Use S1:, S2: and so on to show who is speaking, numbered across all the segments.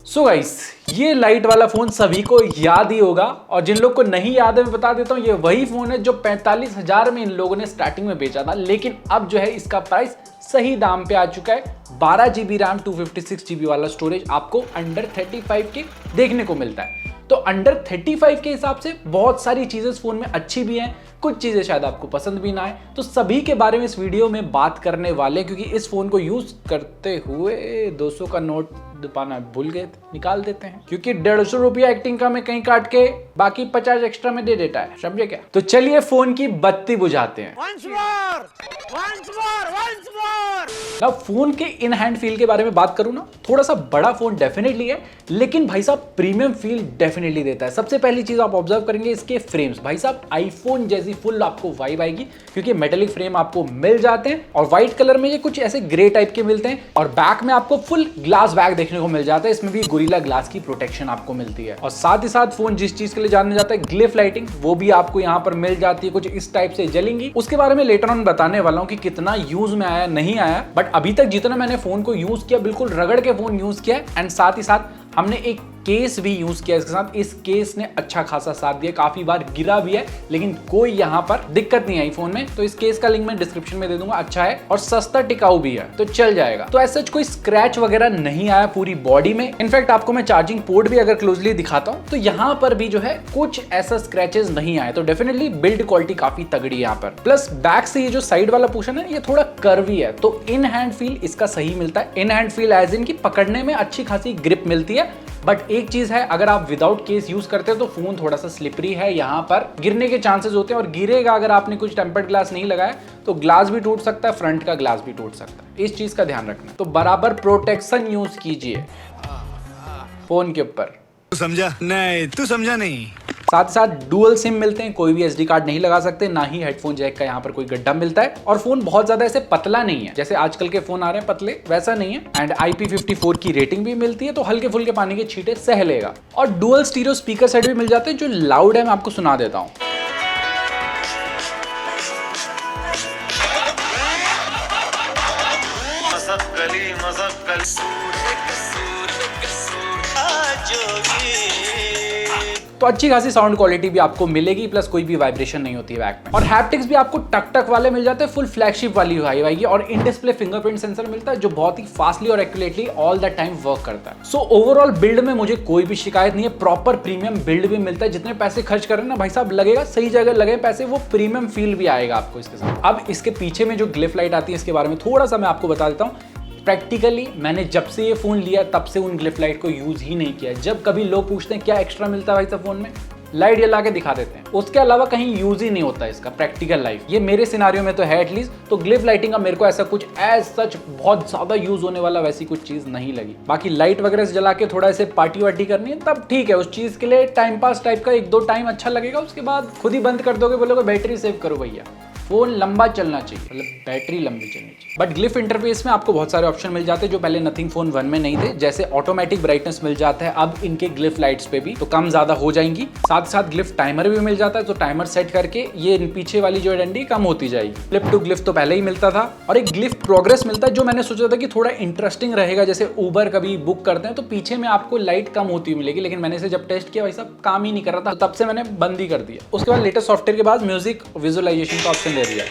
S1: So guys, ये light वाला phone सभी को याद ही होगा और जिन लोग को नहीं याद है मैं बता देता हूँ, ये वही फोन है जो 45,000 में इन लोगों ने स्टार्टिंग में बेचा था, लेकिन अब जो है इसका प्राइस सही दाम पे आ चुका है। 12 GB रैम 256 GB वाला स्टोरेज आपको अंडर 35 के देखने को मिलता है। तो अंडर 35 के हिसाब से बहुत सारी चीजें इस फोन में अच्छी भी हैं, कुछ चीजें शायद आपको पसंद भी ना आए, तो सभी के बारे में इस वीडियो में बात करने वाले, क्योंकि इस फोन को यूज करते हुए 200 का नोट पाना भूल गए थे, निकाल देते हैं, क्योंकि 150 रुपया एक्टिंग का में कहीं काट के बाकी 50 एक्स्ट्रा में दे देता है, समझे क्या? तो चलिए फोन की बत्ती बुझाते हैं।
S2: Once more! Once more! Once more!
S1: ना फोन के इन हैंड फील के बारे में बात करूं ना, थोड़ा सा बड़ा फोन डेफिनेटली है, लेकिन भाई साहब प्रीमियम फील डेफिनेटली देता है। सबसे पहली चीज आप ऑब्जर्व करेंगे इसके फ्रेम्स, भाई साहब आईफोन जैसी फुल आपको वाइब आएगी, क्योंकि मेटेलिक फ्रेम आपको मिल जाते हैं और व्हाइट कलर में ये कुछ ऐसे ग्रे टाइप के मिलते हैं और बैक में आपको फुल ग्लास बैक देखने को मिल जाता है। इसमें भी गोरिल्ला ग्लास की प्रोटेक्शन आपको मिलती है और साथ ही साथ फोन जिस चीज के लिए जाना जाता है ग्लिफ लाइटिंग, वो भी आपको यहाँ पर मिल जाती है, कुछ इस टाइप से जलेंगी। उसके बारे में लेटर ऑन बताने वाला हूँ कि कितना यूज में आया नहीं आया, बट अभी तक जितना मैंने फोन को यूज किया बिल्कुल रगड़ के फोन यूज किया एंड साथ ही साथ हमने एक केस भी यूज किया इसके साथ। इस केस ने अच्छा खासा साथ दिया, काफी बार गिरा भी है लेकिन कोई यहाँ पर दिक्कत नहीं आई फोन में। तो इस केस का लिंक मैं डिस्क्रिप्शन में दे दूंगा, अच्छा है और सस्ता टिकाऊ भी है, तो चल जाएगा। तो ऐसा कोई स्क्रैच वगैरह नहीं आया पूरी बॉडी में। इनफैक्ट आपको मैं चार्जिंग पोर्ट भी अगर क्लोजली दिखाता हूँ तो यहाँ पर भी जो है कुछ ऐसा स्क्रैचेस नहीं आए, तो डेफिनेटली बिल्ड क्वालिटी काफी तगड़ी है यहाँ पर। प्लस बैक से ये जो साइड वाला पोर्शन है ये थोड़ा कर्वी है, तो इन हैंड फील इसका सही मिलता है। इन हैंड फील एज इन की पकड़ने में अच्छी खासी ग्रिप मिलती है, बट एक चीज है, अगर आप विदाउट केस यूज करते हो तो फोन थोड़ा सा स्लिपरी है, यहाँ पर गिरने के चांसेस होते हैं और गिरेगा अगर आपने कुछ टेम्पर्ड ग्लास नहीं लगाया तो ग्लास भी टूट सकता है, फ्रंट का ग्लास भी टूट सकता है, इस चीज का ध्यान रखना। तो बराबर प्रोटेक्शन यूज कीजिए फोन के ऊपर।
S3: तू समझा? नहीं, तू समझा नहीं।
S1: साथ ही साथ डुअल सिम मिलते हैं, कोई भी एसडी कार्ड नहीं लगा सकते, ना ही हेडफोन जैक का यहाँ पर कोई गड्ढा मिलता है और फोन बहुत ज्यादा ऐसे पतला नहीं है, जैसे आजकल के फोन आ रहे हैं पतले, वैसा नहीं है। एंड IP54 की रेटिंग भी मिलती है, तो हल्के फुल्के पानी के छींटे सह लेगा। और डुअल स्टीरियो स्पीकर सेट भी मिल जाते हैं जो लाउड है, मैं आपको सुना देता हूँ। तो अच्छी खासी साउंड क्वालिटी भी आपको मिलेगी, प्लस कोई भी वाइब्रेशन नहीं होती है बैक में। और हैप्टिक्स भी आपको टक टक वाले मिल जाते हैं, फुल फ्लैगशिप वाली हाई आएगी और इन डिस्प्ले फिंगरप्रिंट सेंसर मिलता है जो बहुत ही फास्टली और accurately all the time work करता है। सो ओवरऑल बिल्ड में मुझे कोई भी शिकायत नहीं है, प्रॉपर प्रीमियम बिल्ड भी मिलता है। जितने पैसे खर्च कर रहे हैं ना भाई साहब, लगेगा सही जगह लगे पैसे, वो प्रीमियम फील भी आएगा आपको इसके साथ। अब इसके पीछे में जो ग्लिफ लाइट आती है इसके बारे में थोड़ा सा मैं आपको बता देता हूँ। प्रैक्टिकली मैंने जब से ये फोन लिया तब से उन ग्लिफ लाइट को यूज ही नहीं किया। जब कभी लोग पूछते हैं क्या एक्स्ट्रा मिलता है भाई साहब फोन में, लाइट जला के दिखा देते हैं, उसके अलावा कहीं यूज ही नहीं होता इसका प्रैक्टिकल लाइफ। ये मेरे सिनारियो में तो है एटलीस्ट, तो ग्लिफ लाइटिंग का मेरे को ऐसा कुछ एज सच बहुत ज्यादा यूज होने वाला वैसी कुछ चीज नहीं लगी। बाकी लाइट वगैरह से जला के थोड़ा ऐसे पार्टी वार्टी करनी है तब ठीक है, उस चीज के लिए टाइम पास टाइप का एक दो टाइम अच्छा लगेगा, उसके बाद खुद ही बंद कर दोगे, बोलोगे बैटरी सेव करो भैया। फोन लंबा चलना चाहिए, मतलब बैटरी लंबी चलनी चाहिए। बट ग्लिफ इंटरफेस में आपको बहुत सारे ऑप्शन मिल जाते हैं जो पहले नथिंग फोन 1 में नहीं थे, जैसे ऑटोमेटिक ब्राइटनेस मिल जाता है अब इनके ग्लिफ लाइट्स पे भी, तो कम ज्यादा हो जाएंगी। साथ साथ ग्लिफ टाइमर भी मिल जाता है, तो टाइमर सेट करके ये पीछे वाली जो डंडी कम होती जाएगी। फ्लिप टू ग्लिफ तो पहले ही मिलता था और एक ग्लिफ प्रोग्रेस मिलता है जो मैंने सोचा था कि थोड़ा इंटरेस्टिंग रहेगा, जैसे उबर कभी बुक करते हैं तो पीछे में आपको लाइट कम होती मिलेगी, लेकिन मैंने इसे जब टेस्ट किया भाई साहब काम ही नहीं कर रहा था, तब से मैंने बंद ही कर दिया। उसके बाद लेटेस्ट सॉफ्टवेयर के बाद म्यूजिक विजुअलाइजेशन का ऑप्शन दे दिया।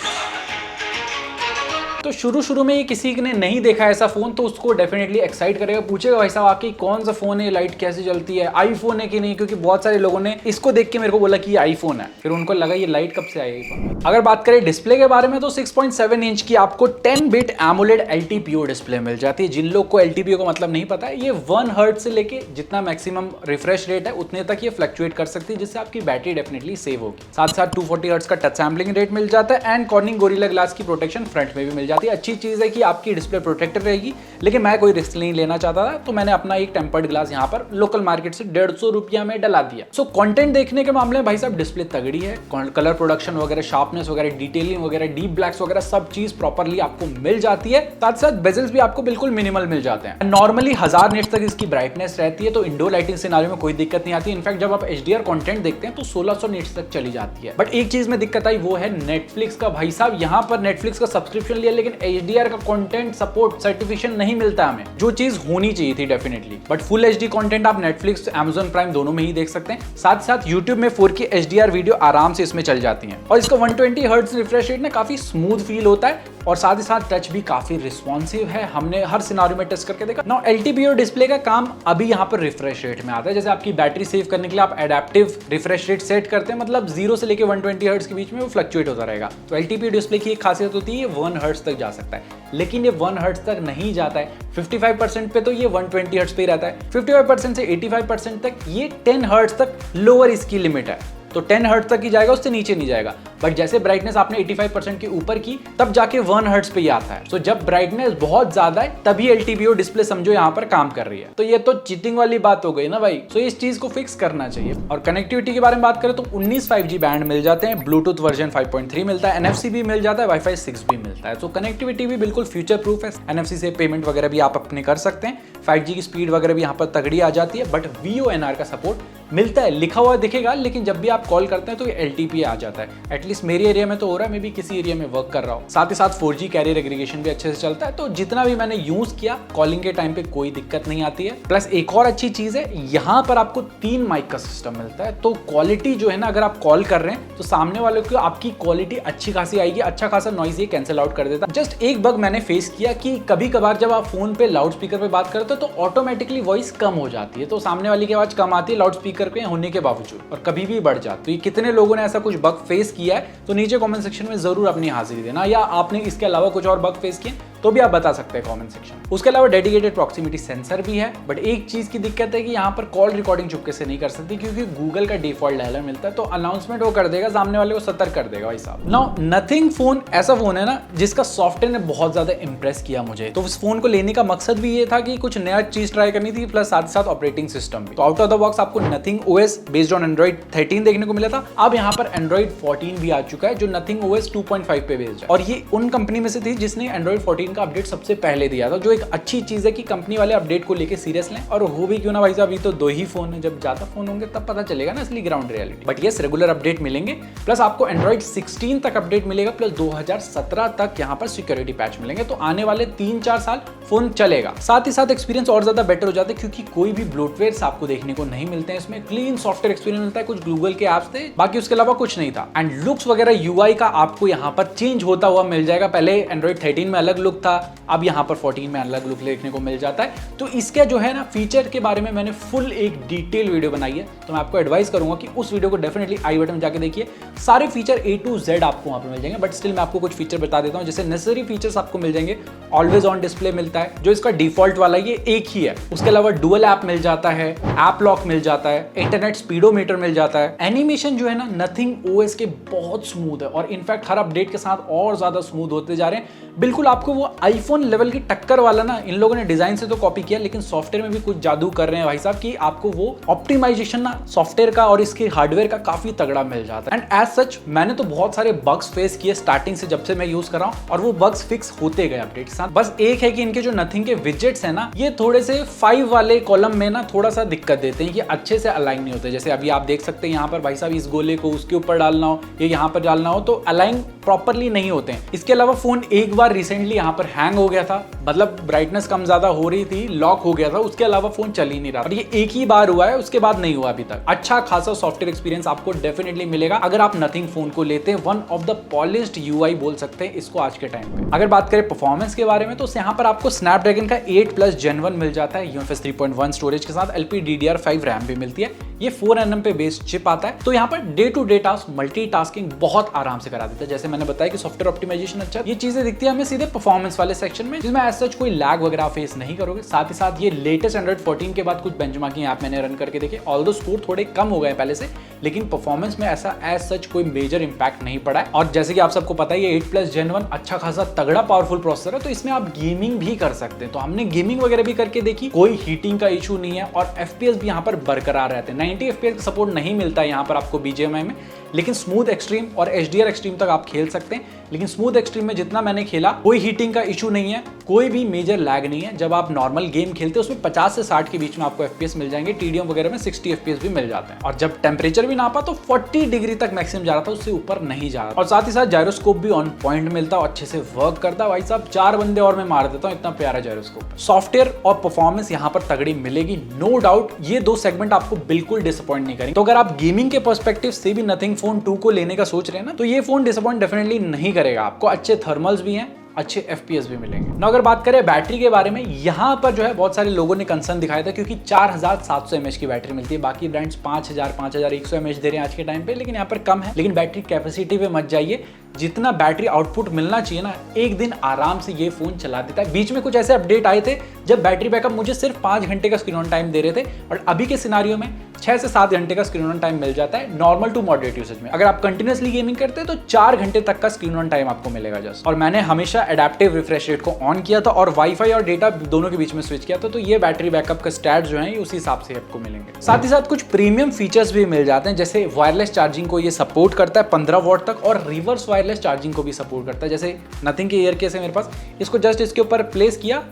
S1: तो शुरू में ये किसी ने नहीं देखा ऐसा फोन तो उसको डेफिनेटली एक्साइट करेगा, पूछेगा भाई साहब आके कौन सा फोन है, लाइट कैसे चलती है, आईफोन है कि नहीं, क्योंकि बहुत सारे लोगों ने इसको देख के मेरे को बोला कि ये आईफोन है, फिर उनको लगा ये लाइट कब से आएगी। अगर बात करें डिस्प्ले के बारे में तो 6.7 इंच की आपको 10 बिट एमोलेड LTPO डिस्प्ले मिल जाती है। जिन लोग को LTPO का मतलब नहीं पता है, ये 1 हर्ट्ज से लेके जितना मैक्सिमम रिफ्रेश रेट है उतने तक ये फ्लक्चुएट कर सकती है, जिससे आपकी बैटरी डेफिनेटली सेव होगी। साथ साथ 240 हर्ट्ज का टच सैम्पलिंग रेट मिल जाता है एंड कॉर्निंग गोरिल्ला ग्लास की प्रोटेक्शन फ्रंट में भी मिल जाती है। अच्छी चीज है कि आपकी डिस्प्ले प्रोटेक्टेड रहेगी, लेकिन मैं कोई रिस्क नहीं लेना चाहता था तो मैंने अपना एक टेम्पर्ड ग्लास यहाँ पर लोकल मार्केट से 150 रुपया में डला दिया। सो कंटेंट देखने के मामले में भाई साहब डिस्प्ले तगड़ी है, कलर प्रोडक्शन वगैरह, शार्पनेस वगैरह, डिटेलिंग वगैरह, डीप ब्लैक्स वगैरह सब चीज प्रॉपर्ली आपको मिल जाती है। साथ साथ बेजल्स भी आपको बिल्कुल मिनिमल मिल जाते हैं। नॉर्मली 1000 निट्स तक इसकी ब्राइटनेस रहती है, तो इंडोर लाइटिंग सिनेरियो में कोई दिक्कत नहीं आती। इनफैक्ट जब आप HDR कंटेंट देखते हैं तो 1600 निट्स तक चली जाती है। बट एक चीज में दिक्कत आई वो है नेटफ्लिक्स का। भाई साहब यहाँ पर नेटफ्लिक्स का सब्सक्रिप्शन लिया लेकिन लेकिन HDR का कंटेंट सपोर्ट सर्टिफिकेशन नहीं मिलता हमें, जो चीज होनी चाहिए थी definitely. But full HD content आप Netflix, Amazon प्राइम दोनों में ही देख सकते हैं। साथ साथ YouTube में 4K HDR वीडियो आराम से इसमें चल जाती हैं। और इसका 120 हर्ट्ज रिफ्रेश रेट ना काफी स्मूथ फील होता है और साथ ही साथ टच भी काफी रिस्पॉन्सिव है। हमने हर सिनारियो में टेस्ट करके देखा। नाउ LTPO डिस्प्ले का काम अभी यहाँ पर रिफ्रेश रेट में आता है। जैसे आपकी बैटरी सेव करने के लिए आप एडेप्टिव रिफ्रेश रेट सेट करते हैं, मतलब 0 से लेके 120 हर्ट्ज के बीच में वो फ्लक्चुएट होता रहेगा। तो LTPO डिस्प्ले की एक खासियत होती है, ये 1 हर्ट्ज तक जा सकता है, लेकिन ये 1 हर्ट्ज तक नहीं जाता है। 55% पे तो ये 120 हर्ट्ज पे ही रहता है। 55% से 85% तक ये 10 हर्ट्ज तक लोअर इसकी लिमिट है, तो 10 हर्ट्ज तक ही जाएगा, उससे नीचे नहीं जाएगा। बट जैसे ब्राइटनेस आपने 85% के ऊपर की तब जाके 1 हर्ट्ज पे ही आता है। तो जब ब्राइटनेस बहुत ज्यादा है तभी LTPO डिस्प्ले समझो यहाँ पर काम कर रही है। तो ये तो चीटिंग वाली बात हो गई ना भाई। तो इस चीज को फिक्स करना चाहिए। और कनेक्टिविटी के बारे में बात करें तो 19 5G बैंड मिल जाते हैं, ब्लूटूथ वर्जन 5.3 मिलता है, NFC भी मिल जाता है, Wi-Fi 6 भी मिलता है। तो कनेक्टिविटी भी बिल्कुल फ्यूचर प्रूफ है। NFC से पेमेंट वगैरह भी आप अपने कर सकते हैं। 5G की स्पीड वगैरह भी यहाँ पर तगड़ी आ जाती है। बट VoNR का सपोर्ट मिलता है, लिखा हुआ दिखेगा, लेकिन जब भी आप कॉल करते हैं तो ये LTP आ जाता है। एटलीस्ट मेरे एरिया में तो हो रहा है, मैं भी किसी एरिया में वर्क कर रहा हूँ। साथ ही साथ 4G कैरियर एग्रीगेशन भी अच्छे से चलता है। तो जितना भी मैंने यूज किया, कॉलिंग के टाइम पे कोई दिक्कत नहीं आती है। प्लस एक और अच्छी चीज है, यहाँ पर आपको 3 माइक का सिस्टम मिलता है। तो क्वालिटी जो है ना, अगर आप कॉल कर रहे हैं तो सामने वाले को आपकी क्वालिटी अच्छी खासी आएगी, अच्छा खासा नॉइज ये कैंसिल आउट कर देता है। जस्ट एक बग मैंने फेस किया कि कभी कभार जब आप फोन पे लाउड स्पीकर पे बात करते हो तो ऑटोमेटिकली वॉइस कम हो जाती है, तो सामने वाली की आवाज कम आती है लाउड स्पीकर पे होने के बावजूद, और कभी भी बढ़ जाती है। तो ये कितने लोगों ने ऐसा कुछ बग फेस किया है तो नीचे कमेंट सेक्शन में जरूर अपनी हाजिरी देना, या आपने इसके अलावा कुछ और बग फेस किए तो भी आप बता सकते हैं कमेंट सेक्शन। उसके अलावा डेडिकेटेड प्रॉक्सिमिटी सेंसर भी है। बट एक चीज की दिक्कत है कि यहाँ पर कॉल रिकॉर्डिंग चुपके से नहीं कर सकती, क्योंकि गूगल का डिफॉल्ट डायलर मिलता है, तो अनाउंसमेंट वो कर देगा, सामने वाले को सतर्क कर देगा भाई साहब। नाउ नथिंग फोन ऐसा फोन है ना जिसका सॉफ्टवेयर ने बहुत ज्यादा इंप्रेस किया मुझे। तो उस फोन को लेने का मकसद भी ये था कि कुछ नया चीज ट्राई करनी थी, प्लस साथ ही साथ ऑपरेटिंग सिस्टम भी। तो आउट ऑफ द बॉक्स आपको nothing OS based on Android 13 देखने को मिला था। अब यहाँ पर एंड्रॉइड 14 भी आ चुका है जो नथिंग OS 2.5 पे बेस्ड है, और ये उन कंपनी में से थी जिसने एंड्रॉइड 14 का अपडेट सबसे पहले दिया था, जो एक अच्छी चीज है कि कंपनी वाले अपडेट को लेके सीरियस लें। और हो भी क्यों ना भाई साहब, अभी तो 2 ही फोन है, जब ज्यादा फोन होंगे तब पता चलेगा ना असली ground reality. But yes, regular update मिलेंगे, प्लस आपको एंड्रॉइड 16 तक अपडेट मिलेगा, प्लस 2017 तक यहाँ पर सिक्योरिटी पैच मिलेंगे। तो आने वाले 3-4 साल फोन चलेगा। साथ ही साथ एक्सपीरियंस और ज्यादा बेटर हो जाता है, क्योंकि कोई भी ब्लोटवेयर आपको देखने को नहीं मिलते हैं। इसमें क्लीन सॉफ्टवेयर एक्सपीरियंस मिलता है, कुछ गूगल के ऐप्स थे, बाकी उसके अलावा कुछ नहीं था। एंड लुक्स वगैरह UI का आपको यहाँ पर चेंज होता हुआ मिल जाएगा। पहले एंड्रॉइड 13 में अलग लुक था, अब यहाँ पर 14 में अलग लुक देखने को मिल जाता है। तो इसके जो है ना फीचर के बारे में मैंने फुल एक डिटेल वीडियो बनाई है, तो मैं आपको एडवाइस करूंगा कि उस वीडियो को डेफिनेटली आई बटन में जाके देखिए। सारे फीचर A to Z आपको वहां पे मिल जाएंगे। बट स्टिल मैं आपको कुछ फीचर बता देता हूं, जैसे नेसेसरी फीचर्स आपको मिल जाएंगे। ऑलवेज ऑन डिस्प्ले मिलता है, जो इसका डिफॉल्ट वाला ये एक ही है। उसके अलावा डुअल ऐप मिल जाता है, ऐप लॉक मिल जाता है, इंटरनेट स्पीडोमीटर मिल जाता है। एनिमेशन जो है ना नथिंग OS के बहुत स्मूथ है, और इनफैक्ट हर अपडेट के साथ और ज्यादा स्मूथ होते जा रहे हैं। बिल्कुल आपको वो आईफोन लेवल की टक्कर वाला ना, इन लोगों ने डिजाइन से तो कॉपी किया, लेकिन सॉफ्टवेयर में भी कुछ जादू कर रहे हैं भाई साहब, कि आपको वो ऑप्टिमाइजेशन ना सॉफ्टवेयर का और इसके हार्डवेयर का काफी तगड़ा मिल जाता है। एंड एज सच मैंने तो बहुत सारे बग्स फेस किए स्टार्टिंग से, जब से मैं यूज कर रहा हूं, और वो बग्स फिक्स होते गए अपडेट के साथ। बस एक है कि इनके जो नथिंग के विजेट्स है ना, ये थोड़े से 5 वाले कॉलम में ना थोड़ा सा दिक्कत देते हैं कि अच्छे से अलाइन नहीं होते। जैसे अभी आप देख सकते हैं यहाँ पर भाई साहब, इस गोले को उसके ऊपर डालना हो या यहाँ पर डालना हो तो अलाइन प्रॉपरली नहीं होते हैं। इसके अलावा फोन एक बार रिसेंटली यहाँ पर हैंग हो गया था, मतलब ब्राइटनेस कम ज्यादा हो रही थी, लॉक हो गया था, उसके अलावा फोन चल ही नहीं रहा। और ये एक ही बार हुआ है, उसके बाद नहीं हुआ अभी तक। अच्छा खासा सॉफ्टवेयर एक्सपीरियंस आपको डेफिनेटली मिलेगा अगर आप नथिंग फोन को लेते हैं। One of the polished UI बोल सकते हैं इसको आज के टाइम पे। अगर बात करें परफॉर्मेंस के बारे में, तो यहाँ पर आपको स्नैपड्रैगन का 8+ Gen 1 मिल जाता है, UFS 3.1 स्टोरेज के साथ LPDDR5 रैम भी मिलती है। ये 4nm पे बेस्ड चिप आता है, तो यहाँ पर day to day task multitasking बहुत आराम से करा देता है। जैसे मैंने बताया कि सॉफ्टवेयर ऑप्टिमाइजेशन अच्छा, ये चीजें दिखती है हमें सीधे परफॉर्मेंस वाले सेक्शन में, जिसमें एज सच कोई लैग वगैरह फेस नहीं करोगे। साथ ही साथ ये लेटेस्ट एंड्रॉइड 14 के बाद कुछ बेंचमार्किंग ऐप मैंने रन करके देखे, ऑल्दो स्कोर थोड़े कम हो गए पहले से, लेकिन परफॉर्मेंस में ऐसा एज सच कोई मेजर इंपैक्ट नहीं पड़ा है। और जैसे कि आप सबको पता है ये 8+ Gen 1 अच्छा खासा तगड़ा पावरफुल प्रोसेसर है, तो इसमें आप गेमिंग भी कर सकते हैं। तो हमने गेमिंग वगैरह भी करके देखी, कोई हीटिंग का इशू नहीं है, और FPS भी यहाँ पर बरकरार रहते हैं। 90 FPS का सपोर्ट नहीं मिलता है यहाँ पर आपको BGMI में, लेकिन स्मूथ एक्सट्रीम और HDR एक्सट्रीम तक आप खेल सकते हैं। लेकिन स्मूथ एक्सट्रीम में जितना मैंने खेला, कोई हीटिंग का इशू नहीं है, कोई भी मेजर लैग नहीं है। जब आप नॉर्मल गेम खेलते हैं उसमें 50 से 60 के बीच में आपको FPS मिल जाएंगे, TDM वगैरह में 60 FPS भी मिल जाते हैं। और जब टेम्परेचर भी नापा तो 40 डिग्री तक मैक्सिमम जा रहा था, उससे ऊपर नहीं जा रहा। और साथ ही साथ जायरोस्कोप भी ऑन पॉइंट मिलता है, अच्छे से वर्क करता है। भाई साहब 4 बंदे और मैं मार देता हूँ, इतना प्यारा जायरोस्कोप। सॉफ्टवेयर और परफॉर्मेंस यहाँ पर तगड़ी मिलेगी, नो डाउट। ये दो सेगमेंट आपको बिल्कुल डिसअपॉइंट नहीं करेंगे। तो अगर आप गेमिंग के पर्सपेक्टिव से भी नथिंग फोन 2 को लेने का सोच रहे हैं ना, तो ये फोन डिसअपॉइंट डेफिनेटली नहीं करेगा आपको। अच्छे थर्मल्स भी हैं, अच्छे FPS भी मिलेंगे ना। अगर बात करें बैटरी के बारे में, यहाँ पर जो है बहुत सारे लोगों ने कंसर्न दिखाया था, क्योंकि 4700 mAh की बैटरी मिलती है। बाकी ब्रांड्स 5000 5100 mAh दे रहे हैं आज के टाइम पे, लेकिन यहाँ पर कम है। लेकिन बैटरी कैपेसिटी पे मत जाइए, जितना बैटरी आउटपुट मिलना चाहिए ना, एक दिन आराम से ये फोन चला देता है। बीच में कुछ ऐसे अपडेट आए थे जब बैटरी बैकअप मुझे सिर्फ 5 घंटे का स्क्रीन ऑन टाइम दे रहे थे, और अभी के सिनारियो में 6 से 7 घंटे का स्क्रीन ऑन टाइम मिल जाता है नॉर्मल टू मॉडरेट यूसेज में। अगर आप कंटिन्यूअसली गेमिंग करते हैं तो 4 घंटे तक का स्क्रीन ऑन टाइम आपको मिलेगा जस्ट। और मैंने हमेशा एडेप्टिव रिफ्रेश रेट को ऑन किया था और वाईफाई और डेटा दोनों के बीच में स्विच किया था, तो ये बैटरी बैकअप का स्टैट जो है उसी हिसाब से आपको मिलेंगे। साथ ही साथ कुछ प्रीमियम फीचर्स भी मिल जाते हैं, जैसे वायरलेस चार्जिंग को ये सपोर्ट करता है 15 वॉट तक, और रिवर्स वायरलेस चार्जिंग को भी सपोर्ट करता है। जैसे नथिंग के ईयर केस है मेरे पास, इसको जस्ट इसके ऊपर प्लेस किया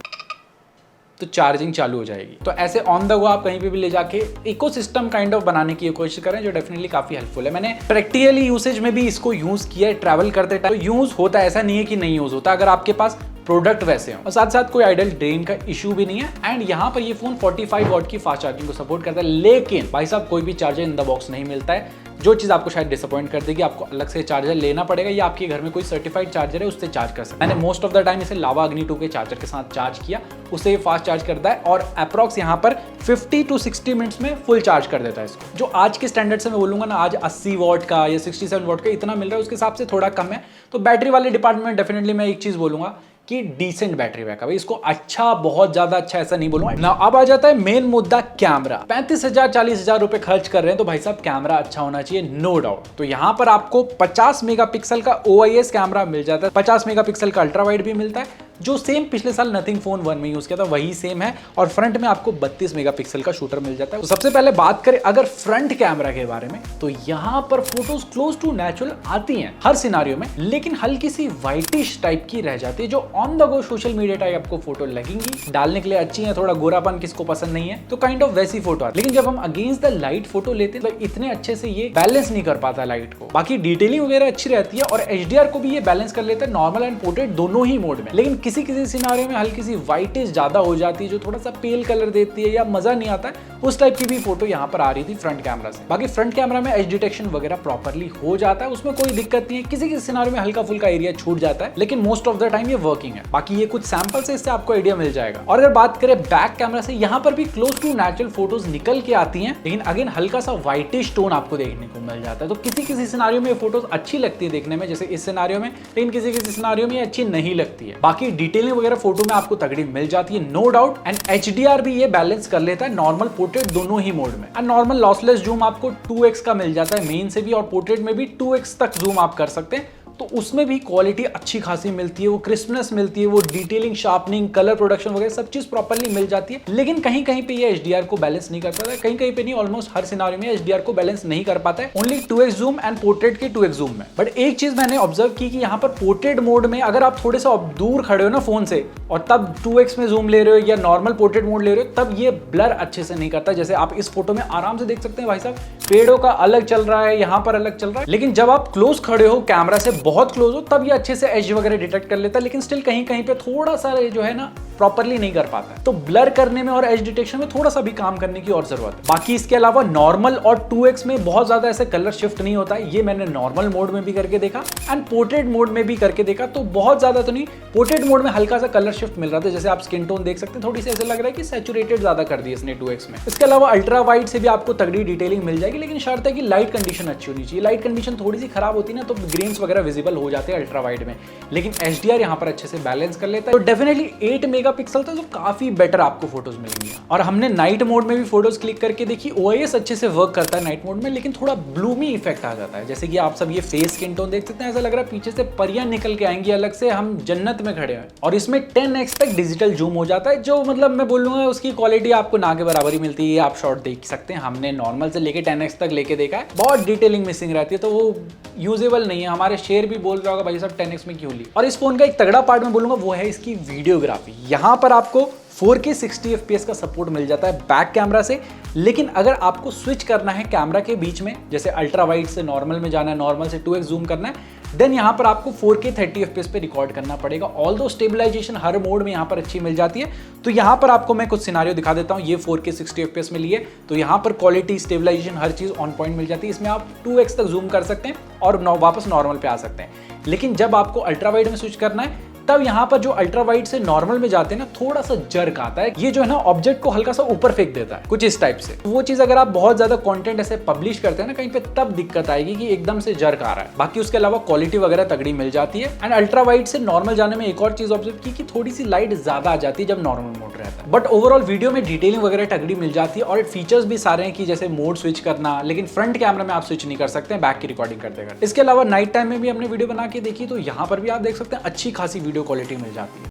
S1: तो चार्जिंग चालू हो जाएगी। तो ऐसे ऑन द गो आप कहीं पे भी ले जाके इकोसिस्टम काइंड ऑफ बनाने की कोशिश करें, जो डेफिनेटली काफी हेल्पफुल है। मैंने प्रैक्टिकली यूसेज में भी इसको यूज किया है, ट्रैवल करते टाइम यूज होता है, ऐसा नहीं है कि नहीं यूज होता अगर आपके पास प्रोडक्ट वैसे हो। और साथ साथ कोई आइडल ड्रेन का इशू भी नहीं है। एंड यहाँ पर ये फोन 45 वॉट की फास्ट चार्जिंग को सपोर्ट करता है, लेकिन भाई साहब कोई भी चार्जर इन द बॉक्स नहीं मिलता है, जो चीज आपको शायद डिसअपॉइंट कर देगी। आपको अलग से चार्जर लेना पड़ेगा, या आपके घर में कोई सर्टिफाइड चार्जर है उससे चार्ज कर सकते हैं। मैंने मोस्ट ऑफ द टाइम इसे लावा अग्नि 2 के चार्जर के साथ चार्ज किया, उससे ये फास्ट चार्ज करता है और अप्रॉक्स यहाँ पर 50 to 60 मिनट्स में फुल चार्ज कर देता है इसको। जो आज के स्टैंडर्ड से मैं बोलूंगा ना, आज 80 वॉट का या 67 वॉट का इतना मिल रहा है, उसके हिसाब से थोड़ा कम है। तो बैटरी वाले डिपार्टमेंट में डेफिनेटली मैं एक चीज बोलूंगा कि डिसेंट बैटरी बैकअप है। इसको अच्छा, बहुत ज्यादा अच्छा ऐसा नहीं बोलूंगा ना। अब आ जाता है मेन मुद्दा, कैमरा। 35,000 40,000 रुपए खर्च कर रहे हैं तो भाई साहब कैमरा अच्छा होना चाहिए, नो डाउट। तो यहाँ पर आपको 50 मेगापिक्सल का OIS कैमरा मिल जाता है, 50 मेगापिक्सल का अल्ट्रा वाइड भी मिलता है, जो सेम पिछले साल नथिंग फोन 1 में यूज किया था वही सेम है। और फ्रंट में आपको 32 मेगापिक्सल का शूटर मिल जाता है। तो सबसे पहले बात करें अगर फ्रंट कैमरा के बारे में, तो यहाँ पर फोटोज क्लोज टू नेचुरल आती हैं हर सिनारियो में, लेकिन हल्की सी वाइटिश टाइप की रह जाती है, जो on the go social media type आपको फोटो लगेंगी, डालने के लिए अच्छी है। थोड़ा गोरापन किसको पसंद नहीं है, तो काइंड ऑफ वैसी फोटो आती है। लेकिन जब हम अगेंस्ट द लाइट फोटो लेते हैं तो इतने अच्छे से ये बैलेंस नहीं कर पाता लाइट को। बाकी डिटेलिंग वगैरह अच्छी रहती है, और HDR को भी ये बैलेंस कर लेता है, नॉर्मल एंड पोर्ट्रेट दोनों ही मोड में। लेकिन किसी किसी सिनारियो में हल्की सी वाइटिश ज्यादा हो जाती है, जो थोड़ा सा पेल कलर देती है या मजा नहीं आता है, उस टाइप की भी फोटो यहाँ पर आ रही थी फ्रंट कैमरा से। बाकी फ्रंट कैमरा में एज डिटेक्शन वगैरह प्रॉपर्ली हो जाता है, उसमें कोई दिक्कत नहीं है। किसी किसी सिनारियो में हल्का फुल्का एरिया छूट जाता है, लेकिन मोस्ट ऑफ द टाइम ये वर्किंग है। बाकी ये कुछ सैंपल से इससे आपको आइडिया मिल जाएगा। और अगर बात करें बैक कैमरा से, यहाँ पर भी क्लोज टू नेचुरल फोटोज निकल के आती हैं, लेकिन अगेन हल्का सा वाइटिश टोन आपको देखने को मिल जाता है। तो किसी किसी सिनारियो में ये फोटोज अच्छी लगती है देखने में, जैसे इस सिनारियो में, लेकिन किसी किसी सिनारियो में अच्छी नहीं लगती है। बाकी डिटेलिंग वगैरह फोटो में आपको तगड़ी मिल जाती है, नो डाउट। एंड HDR भी ये बैलेंस कर लेता है, नॉर्मल पोर्ट्रेट दोनों ही मोड में। एंड नॉर्मल लॉसलेस जूम आपको 2x का मिल जाता है मेन से भी, और पोर्ट्रेट में भी 2x तक जूम आप कर सकते हैं। तो उसमें भी क्वालिटी अच्छी खासी मिलती है, वो क्रिस्पनेस मिलती है, वो डिटेलिंग, शार्पनिंग, कलर प्रोडक्शन वगैरह सब चीज प्रॉपर्ली मिल जाती है। लेकिन कहीं कहीं पे ये HDR को बैलेंस नहीं कर पाता है, कहीं कहीं पे नहीं, ऑलमोस्ट हर सिनारियो में HDR को बैलेंस नहीं कर पाता है, only 2x zoom and portrait के 2x जूम में। बट एक चीज मैंने ऑब्जर्व की कि यहाँ पर पोर्ट्रेट मोड में अगर आप थोड़े सा दूर खड़े हो ना फोन से, और तब 2x में जूम ले रहे हो या नॉर्मल पोर्ट्रेट मोड ले रहे हो, तब ये ब्लर अच्छे से नहीं करता। जैसे आप इस फोटो में आराम से देख सकते हैं भाई साहब, पेड़ों का अलग चल रहा है, यहाँ पर अलग चल रहा है। लेकिन जब आप क्लोज खड़े हो, कैमरा से बहुत क्लोज हो, तब ये अच्छे से एज वगैरह डिटेक्ट कर लेता है, लेकिन स्टिल कहीं कहीं पे थोड़ा सा जो है ना प्रॉपर्ली नहीं कर पाता है। तो ब्लर करने में और एज डिटेक्शन में थोड़ा सा भी काम करने की और जरूरत है। बाकी इसके अलावा नॉर्मल और 2x में बहुत ज्यादा ऐसे कलर शिफ्ट नहीं होता है, ये मैंने नॉर्मल मोड में भी करके देखा एंड पोर्ट्रेट मोड में भी करके देखा, तो बहुत ज्यादा तो नहीं। पोर्ट्रेट मोड में हल्का सा कलर शिफ्ट मिल रहा था, जैसे आप स्किन टोन देख सकते हैं, थोड़ी सी ऐसे लग रहा है कि सैचुरेटेड ज्यादा कर दी इसने 2x में। इसके अलावा अल्ट्रा वाइड से भी आपको तगड़ी डिटेलिंग मिल जाएगी, लेकिन शर्त है कि लाइट कंडीशन अच्छी होनी चाहिए। लाइट कंडीशन थोड़ी सी खराब होती है ना, तो ग्रेन्स वगैरह विजिबल हो जाते हैं अल्ट्रा वाइड में, लेकिन HDR यहाँ पर अच्छे से बैलेंस कर लेता है। तो डेफिनेटली 8 मेगापिक्सल था, जो काफी बेटर आपको फोटोज मिलेंगी। और हमने नाइट मोड में भी फोटोज क्लिक करके देखी, OIS अच्छे से वर्क करता है नाइट मोड में, लेकिन थोड़ा ब्लूमी इफेक्ट आ जाता है। जैसे कि आप सब ये फेस स्किन टोन देख सकते हैं, ऐसा लग रहा है पीछे से परियां निकल के आएंगी अलग से, हम जन्नत में खड़े हैं। और इसमें 10x तक डिजिटल जूम हो जाता है, जो मतलब मैं बोलूंगा उसकी क्वालिटी आपको ना के बराबर ही मिलती है। आप शॉट देख सकते हैं, हमने नॉर्मल से लेके 10x तक लेके देखा है, बहुत डिटेलिंग मिसिंग रहती है, तो वो यूजेबल नहीं है। हमारे शेयर भी बोल रहा होगा भाई साहब 10x में क्यों ली। और इस फोन का एक तगड़ा पार्ट मैं बोलूंगा वो है इसकी वीडियोग्राफी। यहाँ पर आपको 4K 60 FPS का सपोर्ट मिल जाता है बैक कैमरा से, लेकिन अगर आपको स्विच करना है कैमरा के बीच में, जैसे अल्ट्रा वाइड से नॉर्मल में जाना है, नॉर्मल से 2x जूम करना है, देन यहाँ पर आपको 4K 30 FPS पे रिकॉर्ड करना पड़ेगा। ऑल्दो स्टेबलाइजेशन हर मोड में यहाँ पर अच्छी मिल जाती है। तो यहाँ पर आपको मैं कुछ सिनारियो दिखा देता हूँ। ये 4K 60 FPS में लिए तो यहाँ पर क्वालिटी, स्टेबलाइजेशन, हर चीज़ ऑन पॉइंट मिल जाती है। इसमें आप 2x तक जूम कर सकते हैं और वापस नॉर्मल पे आ सकते हैं। लेकिन जब आपको अल्ट्रा वाइड में स्विच करना है तब यहाँ पर जो अल्ट्रा वाइड से नॉर्मल में जाते हैं ना, थोड़ा सा जर्क आता है। ये जो है ना ऑब्जेक्ट को हल्का सा ऊपर फेंक देता है, कुछ इस टाइप से। वो चीज अगर आप बहुत ज्यादा कंटेंट ऐसे पब्लिश करते हैं ना कहीं पे, तब दिक्कत आएगी कि एकदम से जर्क आ रहा है। बाकी उसके अलावा क्वालिटी वगैरह तगड़ी मिल जाती है। एंड अल्ट्रा वाइड से नॉर्मल जाने में एक और चीज ऑब्जर्व की कि थोड़ी सी लाइट ज्यादा आ जाती है जब नॉर्मल मोड रहता है। बट ओवरऑल वीडियो में डिटेलिंग वगैरह तगड़ी मिल जाती है और फीचर्स भी सारे हैं कि जैसे मोड स्विच करना, लेकिन फ्रंट कैमरा में आप स्विच नहीं कर सकते हैं बैक की रिकॉर्डिंग करते करते। इसके अलावा नाइट टाइम में भी हमने वीडियो बना के देखी तो यहाँ पर भी आप देख सकते हैं अच्छी खासी वीडियो क्वालिटी मिल जाती है।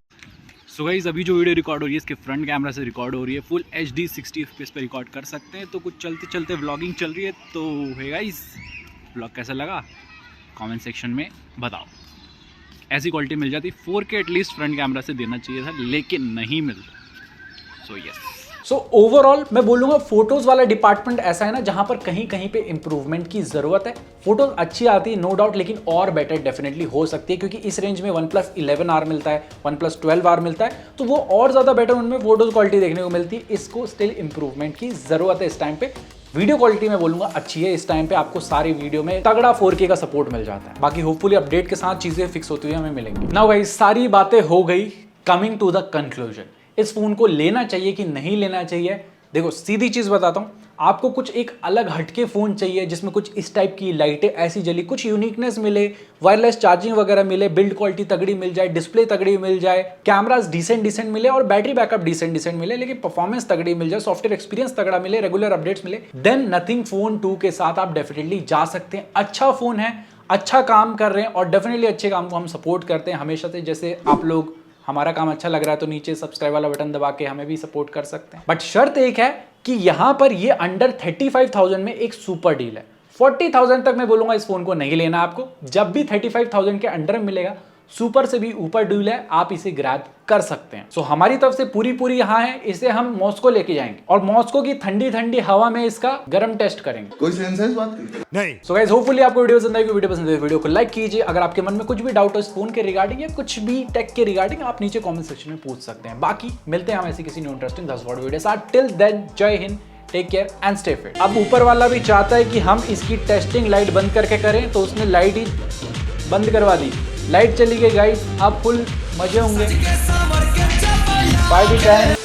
S4: सो गाइस, अभी जो वीडियो रिकॉर्ड हो रही है इसके फ्रंट कैमरा से रिकॉर्ड हो रही है। फुल HD 60 FPS पे रिकॉर्ड कर सकते हैं। तो कुछ चलते चलते व्लॉगिंग चल रही है। तो है गाइस, व्लॉग कैसा लगा कमेंट सेक्शन में बताओ। ऐसी क्वालिटी मिल जाती, 4K एटलीस्ट फ्रंट कैमरा से देना चाहिए था, लेकिन नहीं मिलता। सो यस,
S1: सो ओवरऑल मैं बोलूंगा फोटोज वाला डिपार्टमेंट ऐसा है ना जहां पर कहीं कहीं पे इंप्रूवमेंट की जरूरत है। फोटोज अच्छी आती है नो डाउट, लेकिन और बेटर डेफिनेटली हो सकती है, क्योंकि इस रेंज में OnePlus 11R मिलता है, OnePlus 12R मिलता है, तो वो और ज्यादा बेटर उनमें फोटोज क्वालिटी देखने को मिलती है। इसको स्टिल इंप्रूवमेंट की जरूरत है इस टाइम पे। वीडियो क्वालिटी में बोलूंगा अच्छी है इस टाइम पे, आपको सारी वीडियो में तगड़ा 4K का सपोर्ट मिल जाता है। बाकी होपफुली अपडेट के साथ चीजें फिक्स होती हुई हमें मिलेंगी। नाउ गाइस, सारी बातें हो गई, कमिंग टू द कंक्लूजन। इस फोन को लेना चाहिए कि नहीं लेना चाहिए? देखो सीधी चीज बताता हूं, आपको कुछ एक अलग हटके फोन चाहिए जिसमें कुछ इस टाइप की लाइटें ऐसी जली, कुछ यूनिकनेस मिले, वायरलेस चार्जिंग वगैरह मिले, बिल्ड क्वालिटी तगड़ी मिल जाए, डिस्प्ले तगड़ी मिल जाए, कैमरास डिसेंट मिले और बैटरी बैकअप डिसेंट मिले, लेकिन परफॉर्मेंस तगड़ी मिल जाए, सॉफ्टवेयर एक्सपीरियंस तगड़ा मिले, रेगुलर अपडेट्स मिले, देन नथिंग फोन 2 के साथ आप डेफिनेटली जा सकते हैं। अच्छा फोन है, अच्छा काम कर रहे हैं और डेफिनेटली अच्छे काम को हम सपोर्ट करते हैं हमेशा से। जैसे आप लोग, हमारा काम अच्छा लग रहा है तो नीचे सब्सक्राइब वाला बटन दबा के हमें भी सपोर्ट कर सकते हैं। बट शर्त एक है कि यहां पर ये अंडर 35,000 में एक सुपर डील है। 40,000 तक मैं बोलूंगा इस फोन को नहीं लेना आपको। जब भी 35,000 के अंडर में मिलेगा, सुपर से भी ऊपर डील है, आप इसे ग्रैब कर सकते हैं। सो हमारी तरफ से पूरी यहाँ है, इसे हम मॉस्को लेके जाएंगे और मॉस्को की ठंडी ठंडी हवा में इसका गर्म टेस्ट करेंगे।
S5: कोई सेंस है इस बात की?
S3: नहीं।
S1: सो गाइस, होपफुली आपको वीडियो पसंद आएगी। वीडियो पसंद है वीडियो को लाइक कीजिए। अगर आपके मन में कुछ भी डाउट हो इस फोन के रिगार्डिंग या कुछ भी टेक के रिगार्डिंग, आप नीचे कमेंट सेक्शन में पूछ सकते हैं। बाकी मिलते हैं हम ऐसी किसी न्यू इंटरेस्टिंग 10 वाट वीडियो साथ। Till then, Jai Hind, take care and stay fit. अब ऊपर वाला भी चाहता है कि हम इसकी टेस्टिंग लाइट बंद करके करें, तो उसने लाइट ही बंद करवा दी। लाइट चली गई गाइस, अब फुल मजे होंगे। 5 10